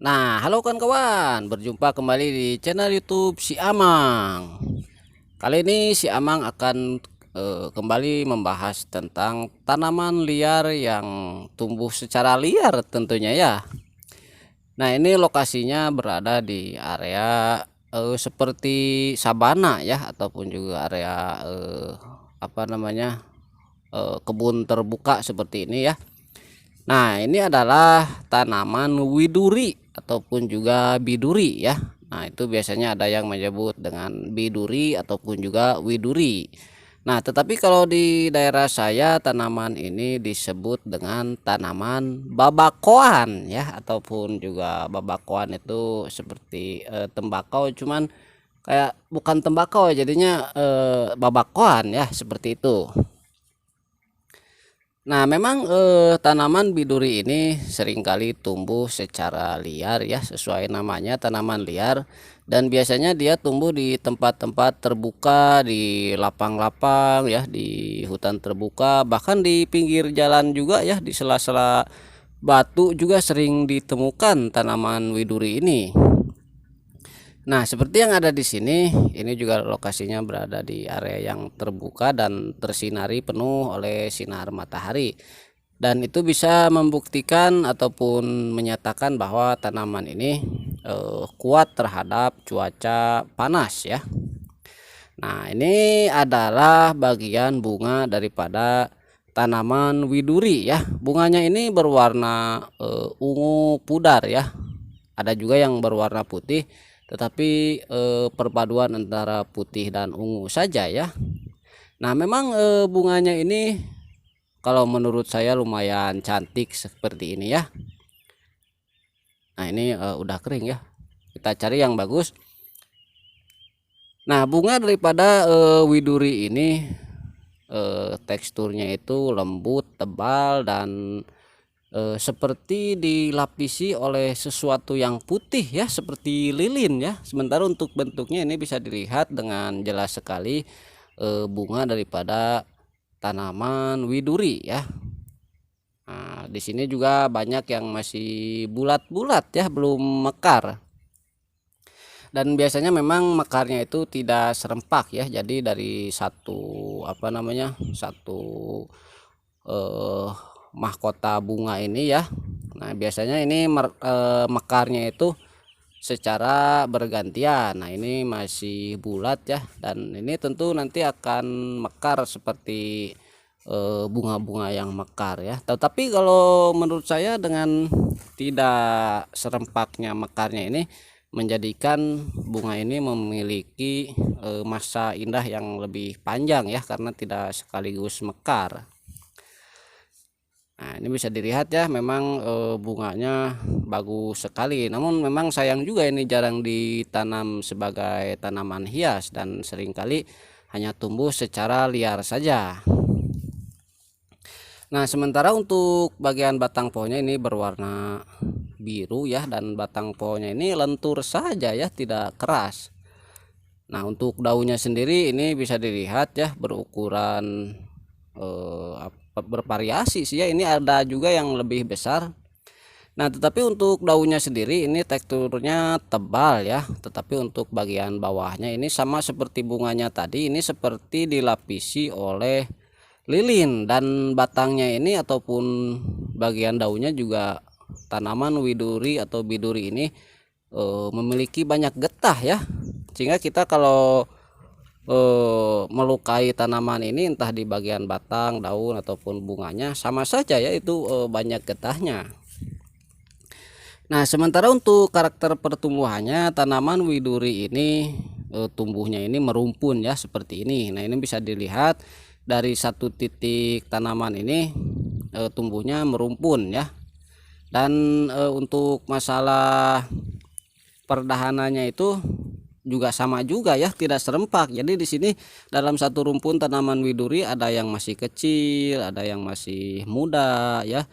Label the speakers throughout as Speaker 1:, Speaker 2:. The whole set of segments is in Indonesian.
Speaker 1: Nah, halo kawan-kawan, berjumpa kembali di channel YouTube Si Amang. Kali ini Si Amang akan kembali membahas tentang tanaman liar yang tumbuh secara liar tentunya ya. Nah, ini lokasinya berada di area seperti sabana ya, ataupun juga area apa namanya kebun terbuka seperti ini ya. Nah, ini adalah tanaman widuri ataupun juga biduri ya. Nah, itu biasanya ada yang menyebut dengan biduri ataupun juga widuri. Nah, tetapi kalau di daerah saya tanaman ini disebut dengan tanaman babakoan ya, ataupun juga babakoan itu seperti tembakau, cuman kayak bukan tembakau jadinya babakoan ya, seperti itu. Nah, memang tanaman biduri ini seringkali tumbuh secara liar ya, sesuai namanya tanaman liar, dan biasanya dia tumbuh di tempat-tempat terbuka, di lapang-lapang ya, di hutan terbuka, bahkan di pinggir jalan juga ya, di sela-sela batu juga sering ditemukan tanaman widuri ini. Nah, seperti yang ada di sini, ini juga lokasinya berada di area yang terbuka dan tersinari penuh oleh sinar matahari. Dan itu bisa membuktikan ataupun menyatakan bahwa tanaman ini kuat terhadap cuaca panas ya. Nah, ini adalah bagian bunga daripada tanaman widuri ya. Bunganya ini berwarna ungu pudar ya. Ada juga yang berwarna putih, tetapi perpaduan antara putih dan ungu saja ya. Nah, memang bunganya ini kalau menurut saya lumayan cantik seperti ini ya. Nah, ini udah kering ya, kita cari yang bagus. Nah, bunga daripada widuri ini teksturnya itu lembut, tebal, dan seperti dilapisi oleh sesuatu yang putih ya, seperti lilin ya. Sementara untuk bentuknya ini bisa dilihat dengan jelas sekali bunga daripada tanaman widuri ya. Nah, di sini juga banyak yang masih bulat-bulat ya, belum mekar. Dan biasanya memang mekarnya itu tidak serempak ya. Jadi dari satu apa namanya? Satu eh, mahkota bunga ini ya. Nah, biasanya ini mekarnya itu secara bergantian. Nah, ini masih bulat ya, dan ini tentu nanti akan mekar seperti bunga-bunga yang mekar ya. Tetapi kalau menurut saya dengan tidak serempaknya mekarnya ini menjadikan bunga ini memiliki masa indah yang lebih panjang ya, karena tidak sekaligus mekar. Nah, ini bisa dilihat ya, memang bunganya bagus sekali. Namun memang sayang juga ini jarang ditanam sebagai tanaman hias dan seringkali hanya tumbuh secara liar saja. Nah, sementara untuk bagian batang pohonnya ini berwarna biru ya, dan batang pohonnya ini lentur saja ya, tidak keras. Nah, untuk daunnya sendiri ini bisa dilihat ya, berukuran bervariasi sih ya. Ini ada juga yang lebih besar. Nah, tetapi untuk daunnya sendiri ini teksturnya tebal ya, tetapi untuk bagian bawahnya ini sama seperti bunganya tadi, ini seperti dilapisi oleh lilin, dan batangnya ini ataupun bagian daunnya juga tanaman widuri atau biduri ini memiliki banyak getah ya, sehingga kita kalau melukai tanaman ini entah di bagian batang, daun ataupun bunganya sama saja ya, itu banyak getahnya. Nah, sementara untuk karakter pertumbuhannya tanaman widuri ini tumbuhnya ini merumpun ya, seperti ini. Nah, ini bisa dilihat dari satu titik tanaman ini tumbuhnya merumpun ya. Dan untuk masalah perdahanannya itu juga sama juga ya, tidak serempak. Jadi di sini dalam satu rumpun tanaman widuri ada yang masih kecil, ada yang masih muda ya.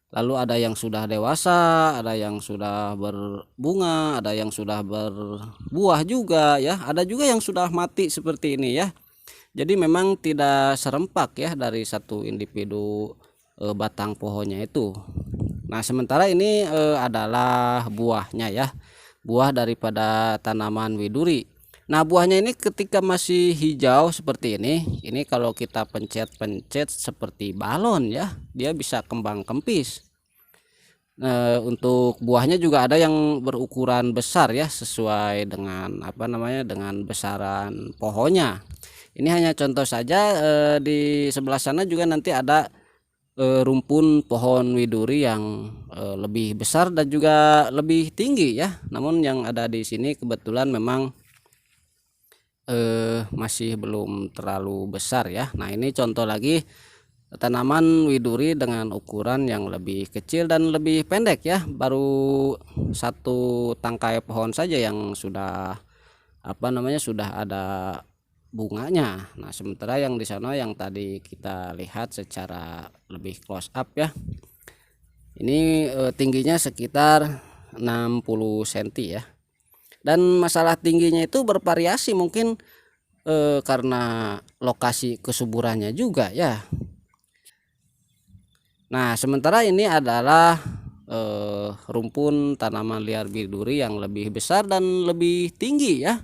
Speaker 1: Lalu ada yang sudah dewasa, ada yang sudah berbunga, ada yang sudah berbuah juga ya. Ada juga yang sudah mati seperti ini ya. Jadi memang tidak serempak ya dari satu individu batang pohonnya itu. Nah, sementara ini adalah buahnya ya, buah daripada tanaman widuri. Nah, buahnya ini ketika masih hijau seperti ini kalau kita pencet-pencet seperti balon ya, dia bisa kembang kempis. Untuk buahnya juga ada yang berukuran besar ya, sesuai dengan apa namanya, dengan besaran pohonnya. Ini hanya contoh saja, di sebelah sana juga nanti ada rumpun pohon widuri yang lebih besar dan juga lebih tinggi ya. Namun yang ada di sini kebetulan memang masih belum terlalu besar ya. Nah, ini contoh lagi tanaman widuri dengan ukuran yang lebih kecil dan lebih pendek ya. Baru satu tangkai pohon saja yang sudah apa namanya, sudah ada bunganya. Nah, sementara yang di sana yang tadi kita lihat secara lebih close up ya, ini tingginya sekitar 60 cm ya. Dan masalah tingginya itu bervariasi, mungkin karena lokasi kesuburannya juga ya. Nah, sementara ini adalah rumpun tanaman liar biduri yang lebih besar dan lebih tinggi ya.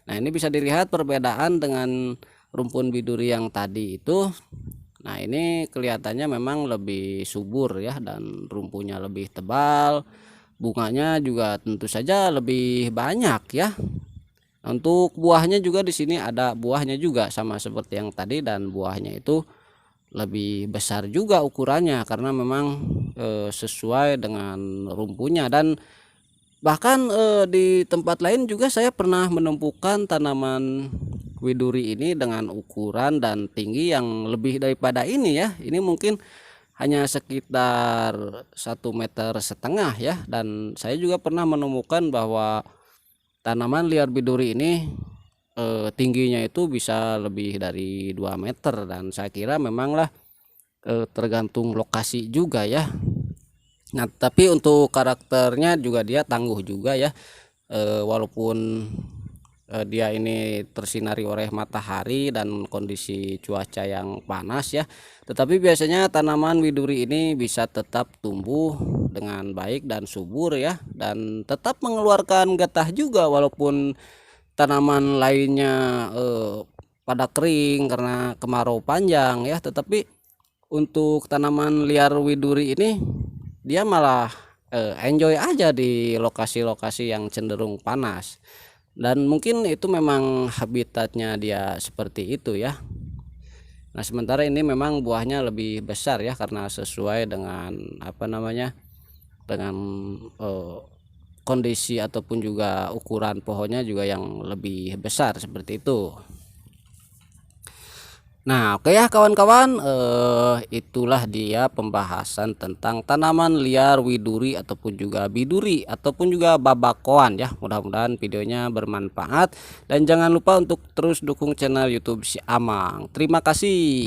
Speaker 1: Nah, ini bisa dilihat perbedaan dengan rumpun biduri yang tadi itu. Nah, ini kelihatannya memang lebih subur ya, dan rumpunya lebih tebal, bunganya juga tentu saja lebih banyak ya. Untuk buahnya juga di sini ada buahnya juga sama seperti yang tadi, dan buahnya itu lebih besar juga ukurannya karena memang sesuai dengan rumpunya. Dan bahkan di tempat lain juga saya pernah menemukan tanaman widuri ini dengan ukuran dan tinggi yang lebih daripada ini ya. Ini mungkin hanya sekitar 1,5 meter ya. Dan saya juga pernah menemukan bahwa tanaman liar biduri ini tingginya itu bisa lebih dari 2 meter, dan saya kira memanglah tergantung lokasi juga ya. Nah, tapi untuk karakternya juga dia tangguh juga ya, walaupun dia ini tersinari oleh matahari dan kondisi cuaca yang panas ya, tetapi biasanya tanaman widuri ini bisa tetap tumbuh dengan baik dan subur ya, dan tetap mengeluarkan getah juga walaupun tanaman lainnya pada kering karena kemarau panjang ya. Tetapi untuk tanaman liar widuri ini dia malah enjoy aja di lokasi-lokasi yang cenderung panas, dan mungkin itu memang habitatnya dia seperti itu ya. Nah, sementara ini memang buahnya lebih besar ya karena sesuai dengan apa namanya, dengan kondisi ataupun juga ukuran pohonnya juga yang lebih besar seperti itu. Nah, oke ya kawan-kawan, itulah dia pembahasan tentang tanaman liar widuri ataupun juga biduri ataupun juga babakoan ya. Mudah-mudahan videonya bermanfaat, dan jangan lupa untuk terus dukung channel YouTube Si Amang. Terima kasih.